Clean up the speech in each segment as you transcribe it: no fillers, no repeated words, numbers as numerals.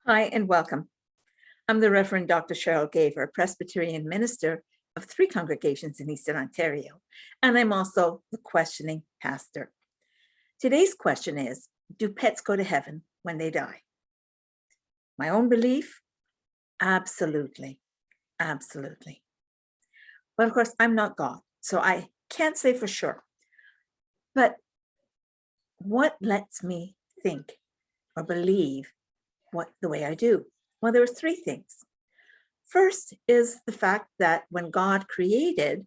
Hi, and welcome. I'm the Reverend Dr. Cheryl Gaver, Presbyterian minister of 3 congregations in Eastern Ontario, and I'm also the questioning pastor. Today's question is, do pets go to heaven when they die? My own belief? Absolutely. Absolutely. But of course, I'm not God, so I can't say for sure. But what lets me think or believe the way I do? Well, there are 3 things. First is the fact that when God created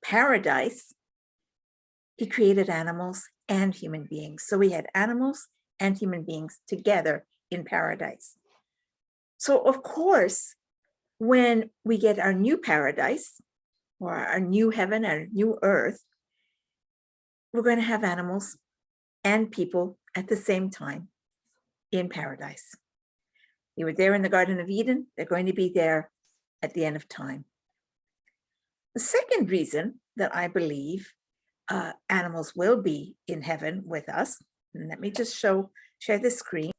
paradise, he created animals and human beings. So we had animals and human beings together in paradise. So of course, when we get our new paradise or our new heaven, our new earth, we're going to have animals and people at the same time in paradise. They were there in the Garden of Eden. They're going to be there at the end of time. The second reason that I believe animals will be in heaven with us, and let me just share the screen.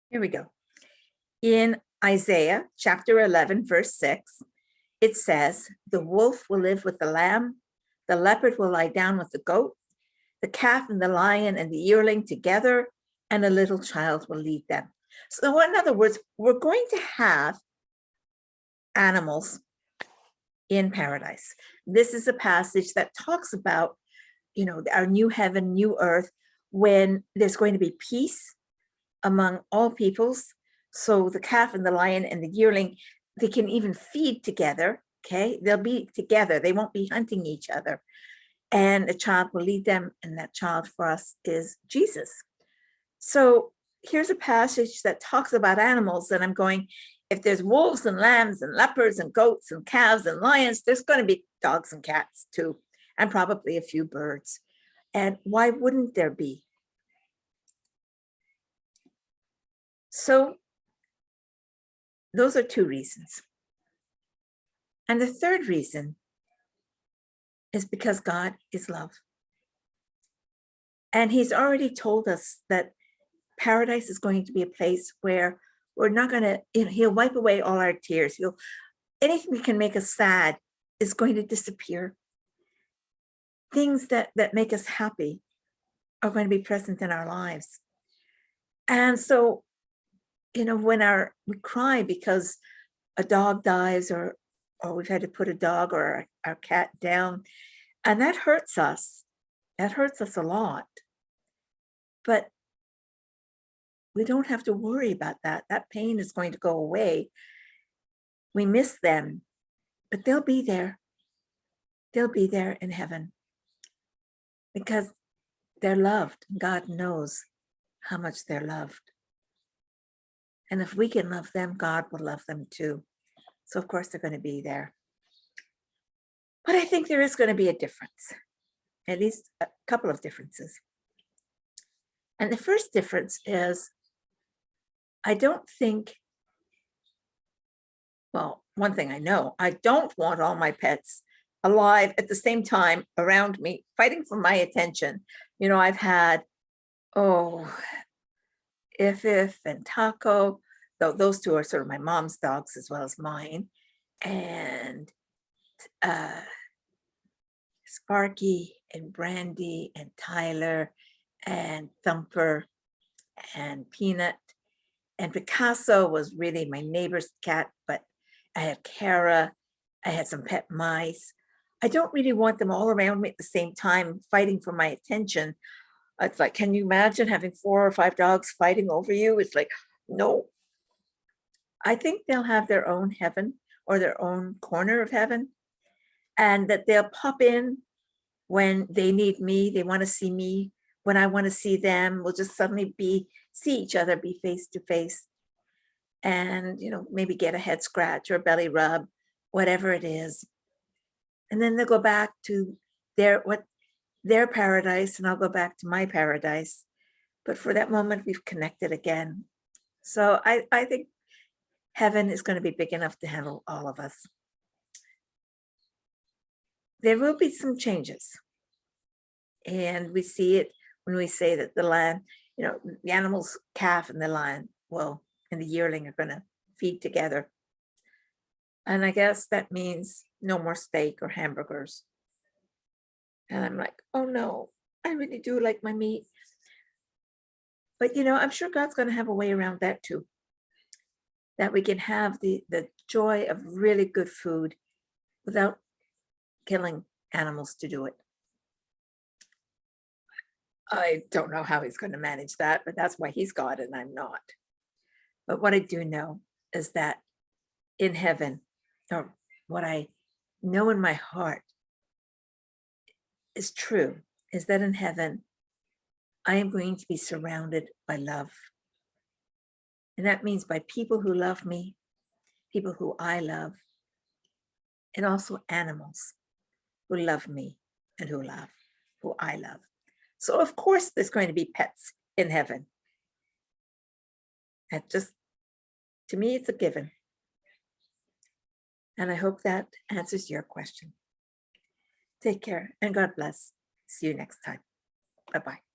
Here we go. In Isaiah chapter 11, verse 6, it says, "The wolf will live with the lamb, the leopard will lie down with the goat, the calf and the lion and the yearling together, and a little child will lead them." So in other words, we're going to have animals in paradise. This is a passage that talks about, our new heaven, new earth, when there's going to be peace among all peoples. So the calf and the lion and the yearling, they can even feed together. Okay, they'll be together. They won't be hunting each other. And a child will lead them, and that child for us is Jesus. So here's a passage that talks about animals, and I'm going, if there's wolves and lambs and leopards and goats and calves and lions, there's going to be dogs and cats too, and probably a few birds. And why wouldn't there be? So those are 2 reasons. And the third reason is because God is love. And he's already told us that paradise is going to be a place where we're not going to, he'll wipe away all our tears. Anything that can make us sad is going to disappear. Things that make us happy are going to be present in our lives. And so, when we cry because a dog dies or we've had to put a dog or our cat down, and that hurts us. That hurts us a lot. But we don't have to worry about that. That pain is going to go away. We miss them, but they'll be there. They'll be there in heaven because they're loved. God knows how much they're loved. And if we can love them, God will love them too. So of course they're going to be there. But I think there is going to be a difference, at least a couple of differences. And the first difference is, I don't think, well, one thing I know, I don't want all my pets alive at the same time around me, fighting for my attention. I've had, If and Taco, though those 2 are sort of my mom's dogs as well as mine, and Sparky and Brandy and Tyler and Thumper and Peanut. And Picasso was really my neighbor's cat, but I had Kara, I had some pet mice. I don't really want them all around me at the same time fighting for my attention. It's like, can you imagine having 4 or 5 dogs fighting over you? It's like, no. I think they'll have their own heaven or their own corner of heaven, and that they'll pop in when they need me. They want to see me when I want to see them. We'll just suddenly see each other, be face to face, and maybe get a head scratch or a belly rub, whatever it is. And then they'll go back to their paradise, and I'll go back to my paradise. But for that moment, we've connected again. So I think heaven is going to be big enough to handle all of us. There will be some changes. And we see it when we say that the Lamb The animals, calf and the lion, and the yearling are going to feed together. And I guess that means no more steak or hamburgers. And I'm like, oh no, I really do like my meat. But I'm sure God's going to have a way around that too, that we can have the joy of really good food without killing animals to do it. I don't know how he's going to manage that, but that's why he's God and I'm not. But what I do know is that in heaven, or what I know in my heart is true, is that in heaven, I am going to be surrounded by love. And that means by people who love me, people who I love, and also animals who love me and who I love. So of course there's going to be pets in heaven. That just, to me, it's a given. And I hope that answers your question. Take care and God bless. See you next time. Bye-bye.